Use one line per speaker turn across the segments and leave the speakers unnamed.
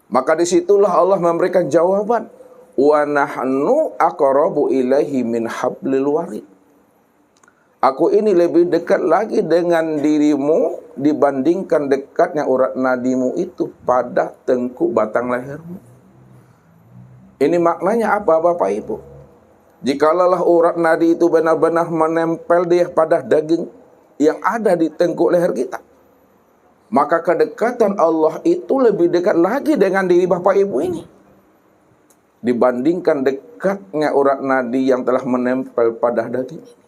Maka disitulah Allah memberikan jawaban, wa nahnu aqrabu ilaihi min hablil warid. Aku ini lebih dekat lagi dengan dirimu dibandingkan dekatnya urat nadimu itu pada tengkuk batang lehermu. Ini maknanya apa, Bapak Ibu? Jikalau urat nadi itu benar-benar menempel dia pada daging yang ada di tengkuk leher kita, maka kedekatan Allah itu lebih dekat lagi dengan diri Bapak Ibu ini dibandingkan dekatnya urat nadi yang telah menempel pada daging ini.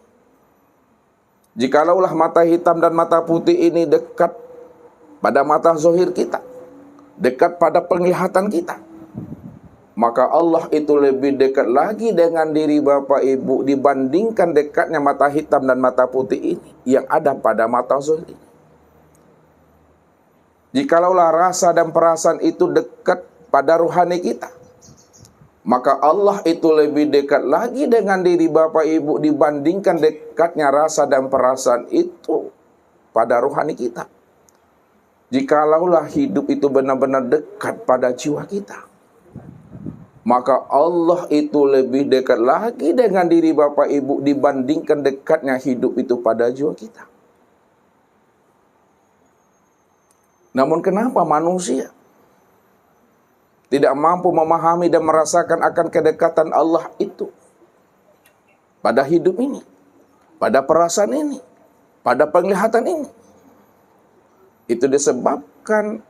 Jikalaulah mata hitam dan mata putih ini dekat pada mata zahir kita, dekat pada penglihatan kita, maka Allah itu lebih dekat lagi dengan diri Bapak Ibu dibandingkan dekatnya mata hitam dan mata putih ini yang ada pada mata zahir. Jikalaulah rasa dan perasaan itu dekat pada ruhani kita, maka Allah itu lebih dekat lagi dengan diri Bapak Ibu dibandingkan dekatnya rasa dan perasaan itu pada ruhani kita. Jikalaulah hidup itu benar-benar dekat pada jiwa kita, maka Allah itu lebih dekat lagi dengan diri Bapak Ibu dibandingkan dekatnya hidup itu pada jiwa kita. Namun kenapa manusia tidak mampu memahami dan merasakan akan kedekatan Allah itu pada hidup ini, pada perasaan ini, pada penglihatan ini? Itu disebabkan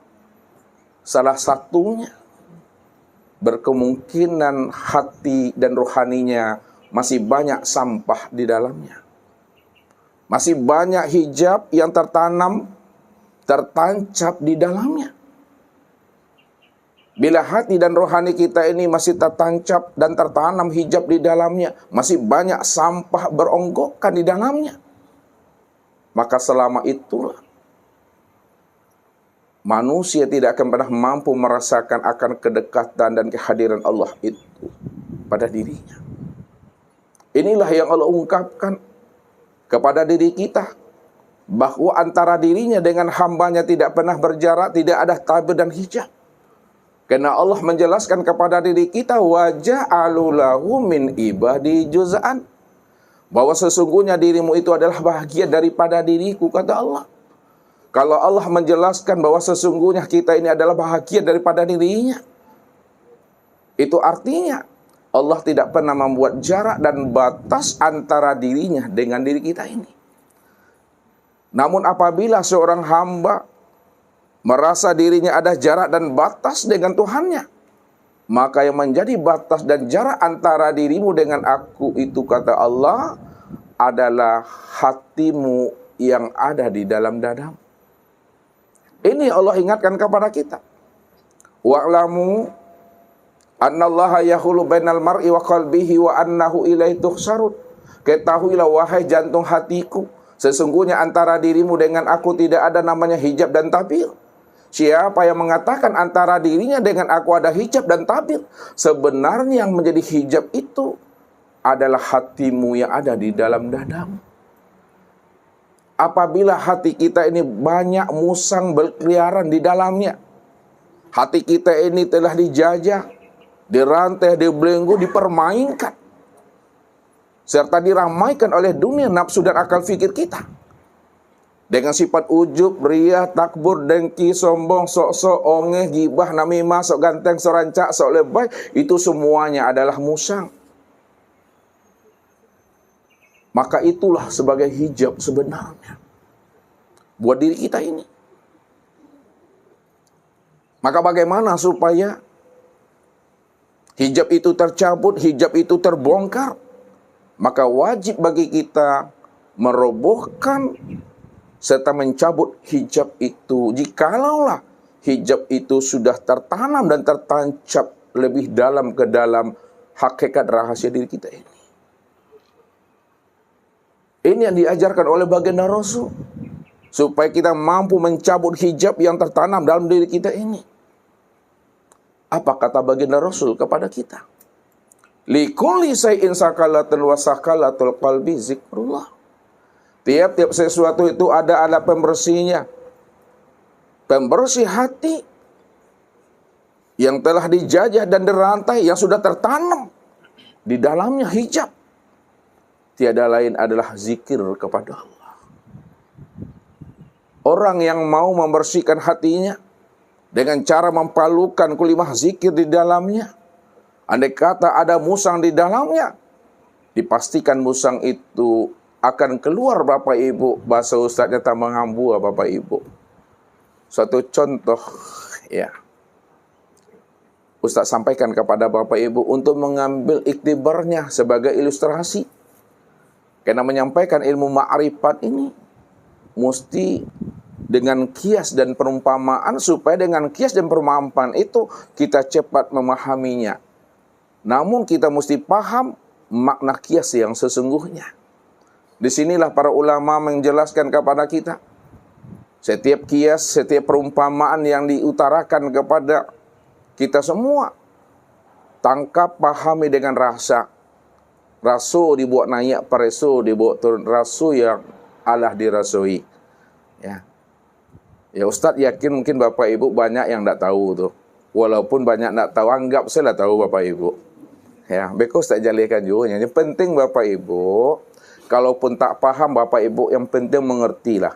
salah satunya berkemungkinan hati dan rohaninya masih banyak sampah di dalamnya. Masih banyak hijab yang tertancap di dalamnya. Bila hati dan rohani kita ini masih tertancap dan tertanam hijab di dalamnya, masih banyak sampah beronggokan di dalamnya, maka selama itulah manusia tidak akan pernah mampu merasakan akan kedekatan dan kehadiran Allah itu pada dirinya. Inilah yang Allah ungkapkan kepada diri kita, bahwa antara dirinya dengan hambanya tidak pernah berjarak, tidak ada tabir dan hijab. Karena Allah menjelaskan kepada diri kita, wa ja'alu lahu min ibadi juz'an, bahwa sesungguhnya dirimu itu adalah bahagia daripada diriku, kata Allah. Kalau Allah menjelaskan bahwa sesungguhnya kita ini adalah bahagia daripada dirinya, itu artinya Allah tidak pernah membuat jarak dan batas antara dirinya dengan diri kita ini. Namun apabila seorang hamba merasa dirinya ada jarak dan batas dengan Tuhannya, maka yang menjadi batas dan jarak antara dirimu dengan aku itu, kata Allah, adalah hatimu yang ada di dalam dadamu. Ini Allah ingatkan kepada kita. Wa'lamu annallaha yahulu bainal mar'i wa qalbihi wa annahu ilaihi tuhsyarun. Ketahuilah wahai jantung hatiku, sesungguhnya antara dirimu dengan aku tidak ada namanya hijab dan tabir. Siapa yang mengatakan antara dirinya dengan aku ada hijab dan tabir, sebenarnya yang menjadi hijab itu adalah hatimu yang ada di dalam dadamu. Apabila hati kita ini banyak musang berkeliaran di dalamnya, hati kita ini telah dijajah, dirantai, dibelenggu, dipermainkan, serta diramaikan oleh dunia nafsu dan akal fikir kita, dengan sifat ujub, riya, takbur, dengki, sombong, sok-sok, ongeh, gibah, namimah, sok ganteng, sok rancak, sok lebay, itu semuanya adalah musang. Maka itulah sebagai hijab sebenarnya buat diri kita ini. Maka bagaimana supaya hijab itu tercabut, hijab itu terbongkar? Maka wajib bagi kita merobohkan serta mencabut hijab itu. Jikalaulah hijab itu sudah tertanam dan tertancap lebih dalam ke dalam hakikat rahasia diri kita ini. Ini yang diajarkan oleh baginda Rasul, supaya kita mampu mencabut hijab yang tertanam dalam diri kita ini. Apa kata baginda Rasul kepada kita? Likulli shay'in sakalatun wa sakalatul qalbi zikrullah. Tiap-tiap sesuatu itu ada pembersihnya. Pembersih hati yang telah dijajah dan dirantai, yang sudah tertanam di dalamnya hijab, tiada lain adalah zikir kepada Allah. Orang yang mau membersihkan hatinya dengan cara mempalukan kulimah zikir di dalamnya, andai kata ada musang di dalamnya, dipastikan musang itu akan keluar Bapak Ibu. Bahasa Ustaznya tak mengambu Bapak Ibu. Suatu contoh ya, Ustaz sampaikan kepada Bapak Ibu untuk mengambil iktibarnya sebagai ilustrasi. Karena menyampaikan ilmu ma'rifat ini mesti dengan kias dan perumpamaan, supaya dengan kias dan perumpamaan itu kita cepat memahaminya. Namun kita mesti paham makna kias yang sesungguhnya. Disinilah para ulama menjelaskan kepada kita, setiap kias, setiap perumpamaan yang diutarakan kepada kita semua, tangkap, pahami dengan rasa. Rasu dibuat naik, paresu dibuat turun. Rasu yang Allah dirasui. Ya Ustaz yakin mungkin Bapak Ibu banyak yang tak tahu tuh. Walaupun banyak tak tahu, anggap saya lah tahu Bapak Ibu. Ya, beko Ustaz jalikan juga. Yang penting Bapak Ibu, kalaupun tak paham Bapak Ibu, yang penting mengertilah.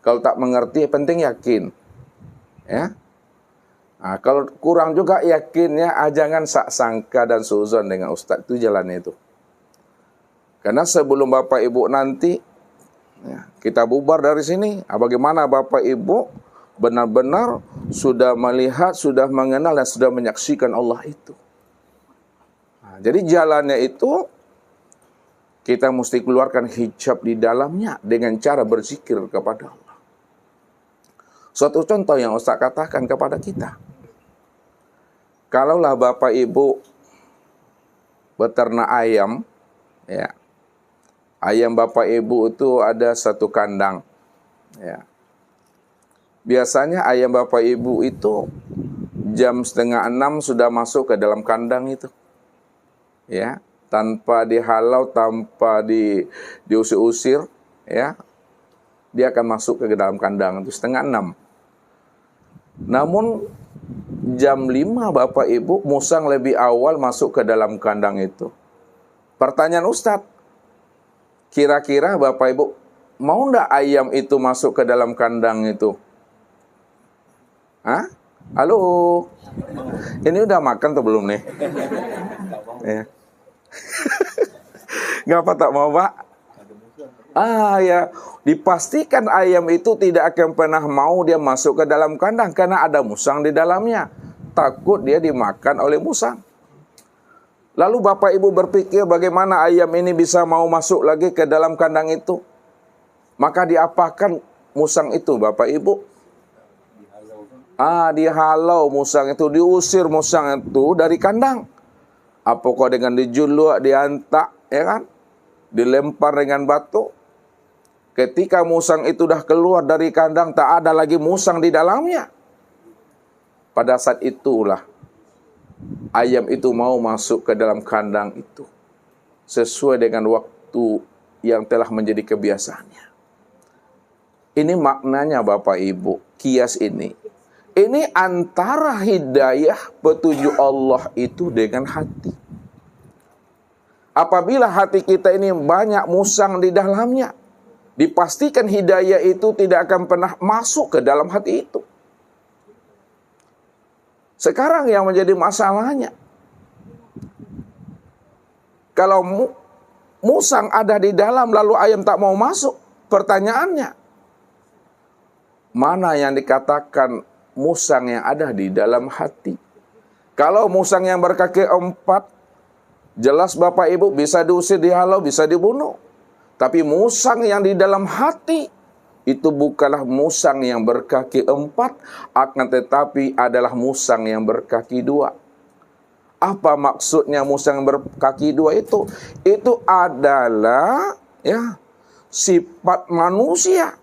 Kalau tak mengerti, penting yakin. Ya. Nah, kalau kurang juga yakinnya, jangan sangka dan suzon dengan Ustaz, itu jalannya itu. Karena sebelum Bapak Ibu nanti ya, kita bubar dari sini, bagaimana Bapak Ibu benar-benar sudah melihat, sudah mengenal dan sudah menyaksikan Allah itu. Nah, jadi jalannya itu kita mesti keluarkan hijab di dalamnya dengan cara berzikir kepada Allah. Suatu contoh yang Ustaz katakan kepada kita. Kalaulah Bapak Ibu beternak ayam, ya, ayam Bapak Ibu itu ada satu kandang, ya. Biasanya ayam Bapak Ibu itu jam 5:30 sudah masuk ke dalam kandang itu, ya, tanpa dihalau, tanpa diusir-usir, ya, dia akan masuk ke dalam kandang itu 5:30. Namun jam 5 Bapak Ibu musang lebih awal masuk ke dalam kandang itu. Pertanyaan Ustadz, kira-kira Bapak Ibu mau ndak ayam itu masuk ke dalam kandang itu? Hah? Halo? Ini udah makan atau belum nih? Ya. Ngapa tak mau Pak? Ya, dipastikan ayam itu tidak akan pernah mau dia masuk ke dalam kandang karena ada musang di dalamnya. Takut dia dimakan oleh musang. Lalu Bapak Ibu berpikir bagaimana ayam ini bisa mau masuk lagi ke dalam kandang itu? Maka diapakan musang itu Bapak Ibu? Dihalau musang itu, diusir musang itu dari kandang. Apakah dengan dijuluk, diantak, ya kan? Dilempar dengan batu. Ketika musang itu dah keluar dari kandang, tak ada lagi musang di dalamnya. Pada saat itulah ayam itu mau masuk ke dalam kandang itu sesuai dengan waktu yang telah menjadi kebiasaannya. Ini maknanya Bapak Ibu, kias ini. Ini antara hidayah petunjuk Allah itu dengan hati. Apabila hati kita ini banyak musang di dalamnya, dipastikan hidayah itu tidak akan pernah masuk ke dalam hati itu. Sekarang yang menjadi masalahnya, kalau musang ada di dalam lalu ayam tak mau masuk, pertanyaannya, mana yang dikatakan musang yang ada di dalam hati? Kalau musang yang berkaki 4, jelas Bapak Ibu bisa diusir, dihalau, bisa dibunuh. Tapi musang yang di dalam hati itu bukanlah musang yang berkaki 4, akan tetapi adalah musang yang berkaki 2. Apa maksudnya musang yang berkaki 2 itu? Itu adalah ya sifat manusia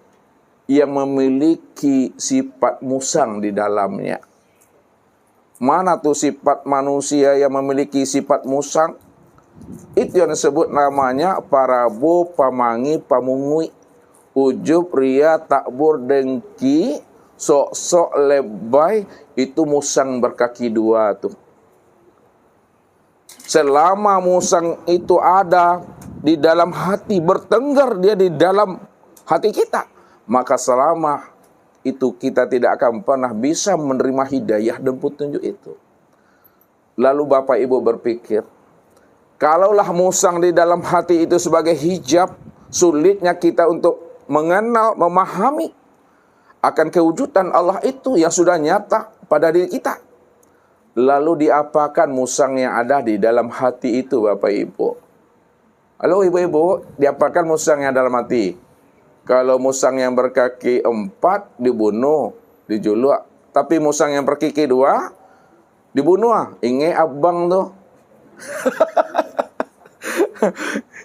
yang memiliki sifat musang di dalamnya. Mana tuh sifat manusia yang memiliki sifat musang? Itu yang disebut namanya parabo, pamangi, pamungui, ujub, ria, takbur, dengki, sok-sok lebay, itu musang berkaki dua tuh. Selama musang itu ada di dalam hati, bertengger dia di dalam hati kita, maka selama itu kita tidak akan pernah bisa menerima hidayah dan petunjuk itu. Lalu Bapak Ibu berpikir, kalaulah musang di dalam hati itu sebagai hijab, sulitnya kita untuk mengenal, memahami akan kewujudan Allah itu yang sudah nyata pada diri kita. Lalu diapakan musang yang ada di dalam hati itu, Bapak Ibu? Halo ibu-ibu, diapakan musang yang dalam hati? Kalau musang yang berkaki 4 dibunuh, dijuluk. Tapi musang yang berkaki 2 dibunuh. Inge abang tuh.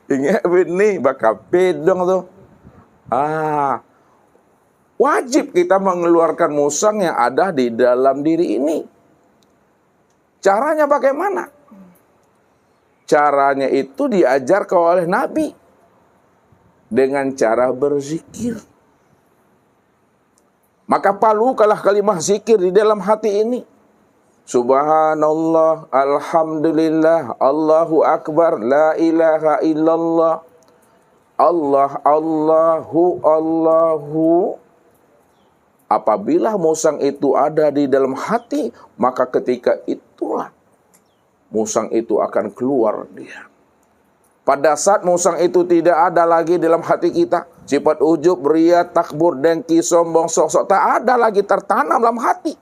Inge bini bakal pedong tuh. Wajib kita mengeluarkan musang yang ada di dalam diri ini. Caranya bagaimana? Caranya itu diajarkan oleh Nabi dengan cara berzikir. Maka palukanlah kalimah zikir di dalam hati ini. Subhanallah, alhamdulillah, Allahu akbar, la ilaha illallah, Allahu. Apabila musang itu ada di dalam hati, maka ketika itulah musang itu akan keluar dia. Pada saat musang itu tidak ada lagi dalam hati kita, sifat ujub, ria, takbur, dengki, sombong, sok-sok tak ada lagi tertanam dalam hati.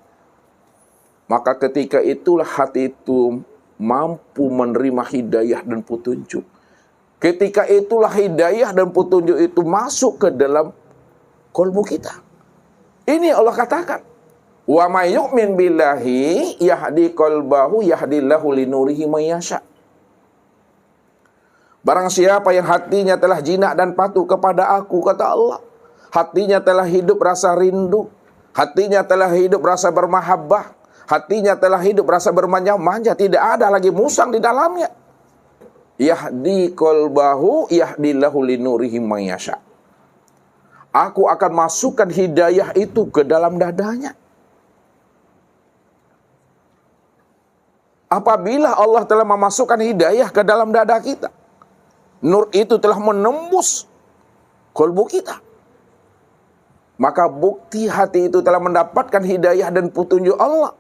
Maka ketika itulah hati itu mampu menerima hidayah dan petunjuk. Ketika itulah hidayah dan petunjuk itu masuk ke dalam kolbu kita. Ini Allah katakan, wa may yu'min billahi yahdi qalbahu yahdillahu linurihi may yasha. Barang siapa yang hatinya telah jinak dan patuh kepada aku, kata Allah, hatinya telah hidup rasa rindu, hatinya telah hidup rasa bermahabbah, hatinya telah hidup rasa bermanja-manja, tidak ada lagi musang di dalamnya. Yahdi qalbahu yahdillahu linurihi may yasha. Aku akan masukkan hidayah itu ke dalam dadanya. Apabila Allah telah memasukkan hidayah ke dalam dada kita, nur itu telah menembus kolbu kita, maka bukti hati itu telah mendapatkan hidayah dan petunjuk Allah.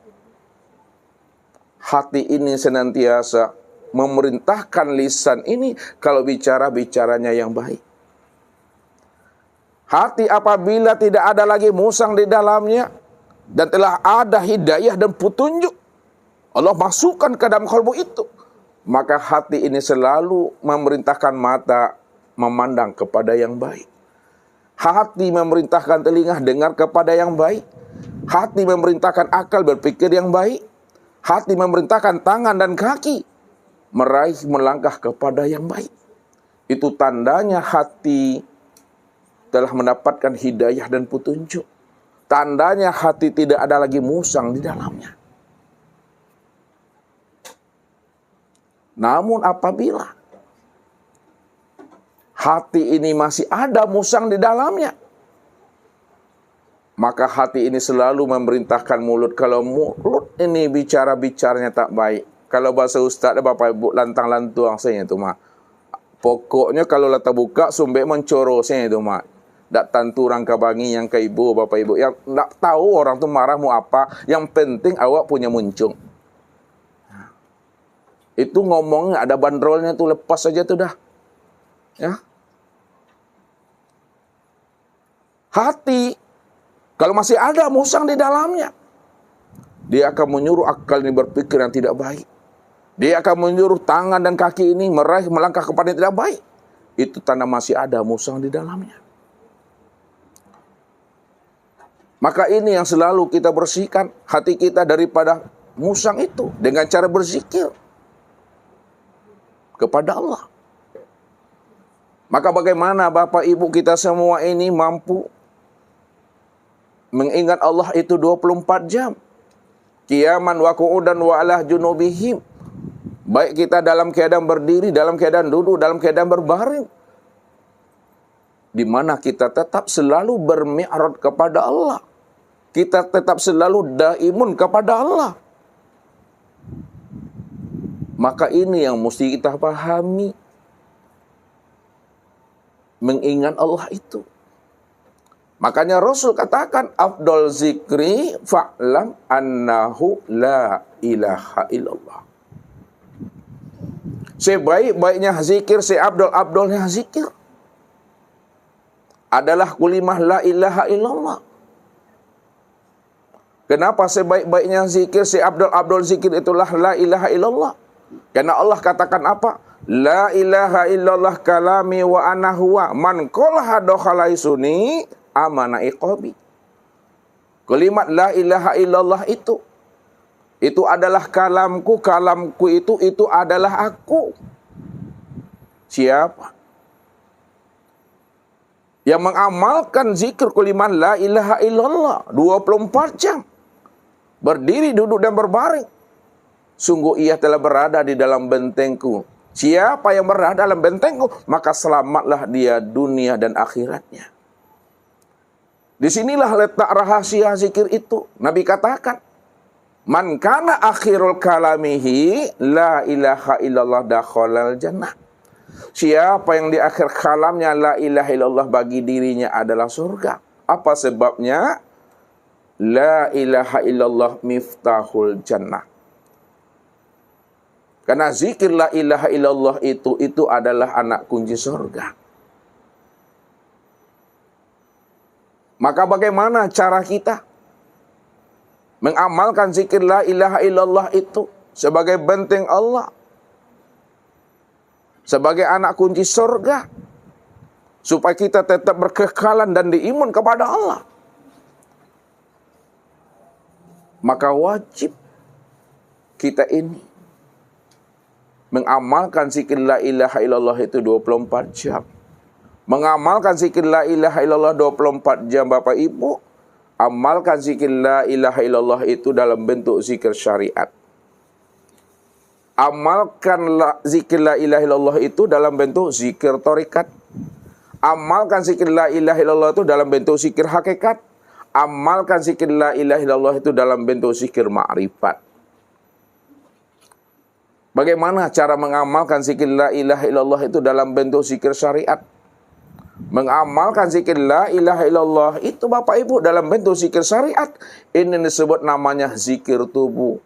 Hati ini senantiasa memerintahkan lisan ini kalau bicaranya yang baik. Hati apabila tidak ada lagi musang di dalamnya dan telah ada hidayah dan petunjuk, Allah masukkan ke dalam kalbu itu, maka hati ini selalu memerintahkan mata memandang kepada yang baik. Hati memerintahkan telinga dengar kepada yang baik. Hati memerintahkan akal berpikir yang baik. Hati memerintahkan tangan dan kaki meraih melangkah kepada yang baik. Itu tandanya hati telah mendapatkan hidayah dan petunjuk. Tandanya hati tidak ada lagi musang di dalamnya. Namun apabila hati ini masih ada musang di dalamnya, maka hati ini selalu memerintahkan mulut. Kalau mulut ini bicaranya tak baik, kalau bahasa ustaz Bapak Ibu lantang-lantuang saya itu mah, pokoknya kalau letak buka sumbek mencoro saya itu mah. Tak tentu rangka bangi yang ke ibu, Bapak Ibu. Yang tak tahu orang tu marah mau apa. Yang penting awak punya muncung. Itu ngomongnya ada bandrolnya tuh, lepas saja tuh dah. Ya. Hati, kalau masih ada musang di dalamnya, dia akan menyuruh akal ini berpikir yang tidak baik. Dia akan menyuruh tangan dan kaki ini meraih melangkah kepada yang tidak baik. Itu tanda masih ada musang di dalamnya. Maka ini yang selalu kita bersihkan hati kita daripada musang itu dengan cara berzikir kepada Allah. Maka bagaimana Bapak Ibu kita semua ini mampu mengingat Allah itu 24 jam. Qiyaman wa qu'udan wa ala junubihim. Baik kita dalam keadaan berdiri, dalam keadaan duduk, dalam keadaan berbaring. Di mana kita tetap selalu bermi'raj kepada Allah. kita tetap selalu daimun kepada Allah. Maka ini yang mesti kita pahami. Mengingat Allah itu. Makanya Rasul katakan, afdol zikri fa'lam annahu la ilaha illallah. Sebaik-baiknya zikir, seabdol-abdolnya zikir adalah kulimah la ilaha illallah. Kenapa sebaik-baiknya zikir, seabdol-abdol zikir itulah la ilaha illallah? Karena Allah katakan apa? La ilaha illallah kalami wa ana huwa man qalaha dakhala suni amana iqabi. Kalimat la ilaha illallah itu adalah kalamku, kalamku itu adalah aku. Siapa yang mengamalkan zikir kalimat la ilaha illallah 24 jam, berdiri, duduk dan berbaring, sungguh ia telah berada di dalam bentengku. Siapa yang berada dalam bentengku, maka selamatlah dia dunia dan akhiratnya. Disinilah letak rahasia zikir itu. Nabi katakan, man kana akhirul kalamihi la ilaha illallah dakhalal jannah. Siapa yang di akhir kalamnya la ilaha illallah, bagi dirinya adalah surga. Apa sebabnya? La ilaha illallah miftahul jannah. Karena zikir la ilaha illallah itu adalah anak kunci surga. Maka bagaimana cara kita mengamalkan zikir la ilaha illallah itu sebagai benteng Allah, sebagai anak kunci surga, supaya kita tetap berkekalan dan diimun kepada Allah? Maka wajib kita ini mengamalkan zikir la ilaha illallah itu 24 jam. Mengamalkan zikir la ilaha illallah 24 jam, Bapak Ibu. Amalkan zikir la ilaha illallah itu dalam bentuk zikir syariat. Amalkan zikir la ilaha illallah itu dalam bentuk zikir tarikat. Amalkan zikir la ilaha illallah itu dalam bentuk zikir hakikat. Amalkan zikir la ilaha illallah itu dalam bentuk zikir ma'rifat. Bagaimana cara mengamalkan zikir la ilaha illallah itu dalam bentuk zikir syariat? Mengamalkan zikir la ilaha illallah itu, Bapak Ibu, dalam bentuk zikir syariat, ini disebut namanya zikir tubuh.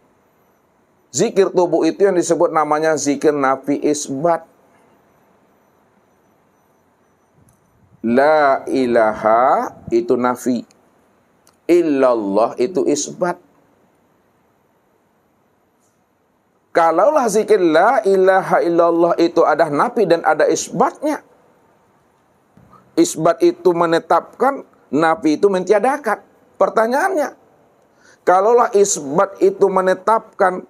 Zikir tubuh itu yang disebut namanya zikir nafi isbat. La ilaha itu nafi, illallah itu isbat. Kalaulah zikir la ilaha illallah itu ada nafi dan ada isbatnya. Isbat itu menetapkan, nafi itu mentiadakan. Pertanyaannya, kalaulah isbat itu menetapkan,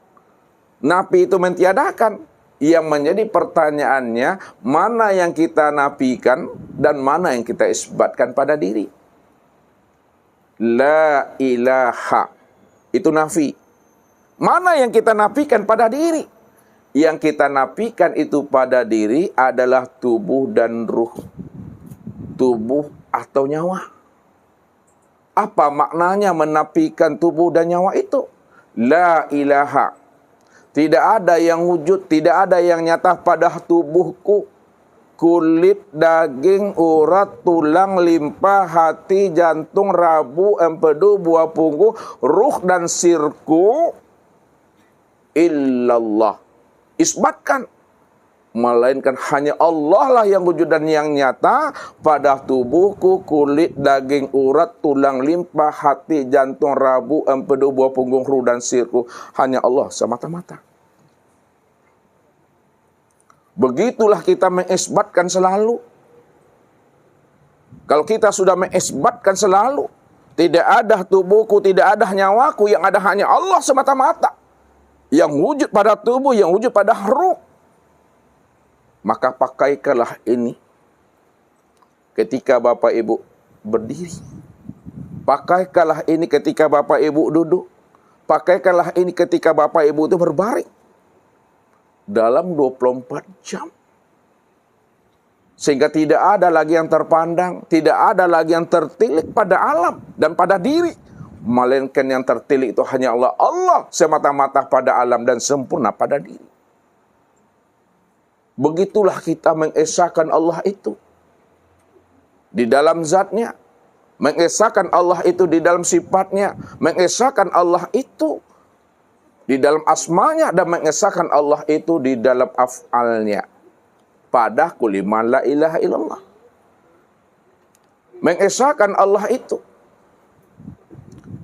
nafi itu mentiadakan, yang menjadi pertanyaannya, mana yang kita nafikan dan mana yang kita isbatkan pada diri? La ilaha itu nafi. Mana yang kita nafikan pada diri? Yang kita nafikan itu pada diri adalah tubuh dan ruh. Tubuh atau nyawa. Apa maknanya menafikan tubuh dan nyawa itu? La ilaha. Tidak ada yang wujud, tidak ada yang nyata pada tubuhku. Kulit, daging, urat, tulang, limpa, hati, jantung, rabu, empedu, buah punggung, ruh dan sirku. Illallah. Isbatkan. Melainkan hanya Allah lah yang wujud dan yang nyata pada tubuhku, kulit, daging, urat, tulang, limpa, hati, jantung, rabu, empedu, buah punggung, ruh dan sirku. Hanya Allah semata-mata. Begitulah kita mengisbatkan selalu. Kalau kita sudah mengisbatkan selalu, tidak ada tubuhku, tidak ada nyawaku, yang ada hanya Allah semata-mata. Yang wujud pada tubuh, yang wujud pada ruh. Maka pakaikanlah ini ketika Bapak Ibu berdiri. Pakaikanlah ini ketika Bapak Ibu duduk. Pakaikanlah ini ketika Bapak Ibu itu berbaring. Dalam 24 jam. Sehingga tidak ada lagi yang terpandang, tidak ada lagi yang tertilik pada alam dan pada diri. melainkan yang tertilik itu hanya Allah. Allah semata-mata pada alam dan sempurna pada diri. Begitulah kita mengesahkan Allah itu di dalam zatnya, mengesahkan Allah itu di dalam sifatnya, mengesahkan Allah itu di dalam asmanya, dan mengesahkan Allah itu di dalam af'alnya. Pada kuliman la ilaha illallah. Mengesahkan Allah itu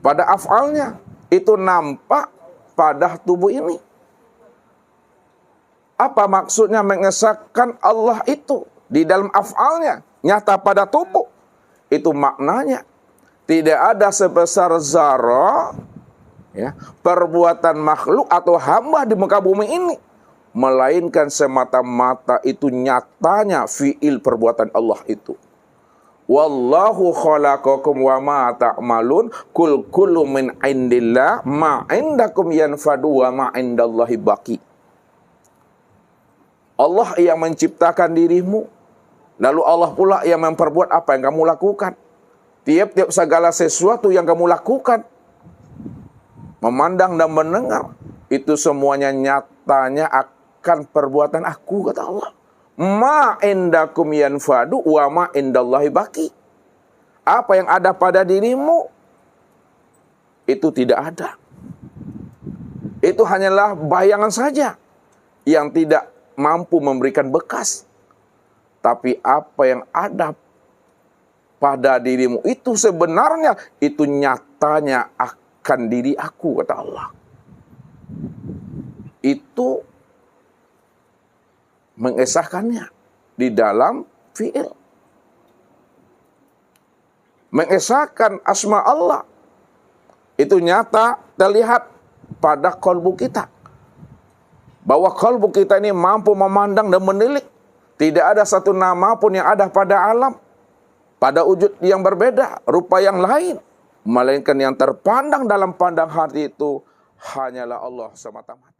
pada af'alnya, itu nampak pada tubuh ini. Apa maksudnya mengesahkan Allah itu di dalam af'alnya, nyata pada tubuh? Itu maknanya tidak ada sebesar zarah perbuatan makhluk atau hamba di muka bumi ini, melainkan semata-mata itu nyatanya fi'il perbuatan Allah itu. Wallahu khalaqakum wa ma ta'malun kul kullu min indillah ma indakum yanfadu wa ma indallahi baqi. Allah yang menciptakan dirimu, lalu Allah pula yang memperbuat apa yang kamu lakukan. Tiap-tiap segala sesuatu yang kamu lakukan, memandang dan mendengar, itu semuanya nyatanya akan perbuatan aku, kata Allah. Ma indakum yanfadu wa ma indallahi baqi. Apa yang ada pada dirimu itu tidak ada. Itu hanyalah bayangan saja yang tidak mampu memberikan bekas. Tapi apa yang ada pada dirimu itu sebenarnya itu nyatanya akan diri aku, kata Allah. Itu mengesahkannya di dalam fi'il. Mengesahkan asma Allah itu nyata terlihat pada kalbu kita. Bahwa kalbu kita ini mampu memandang dan menilik. Tidak ada satu nama pun yang ada pada alam, pada wujud yang berbeda, rupa yang lain, melainkan yang terpandang dalam pandang hati itu hanyalah Allah semata-mata.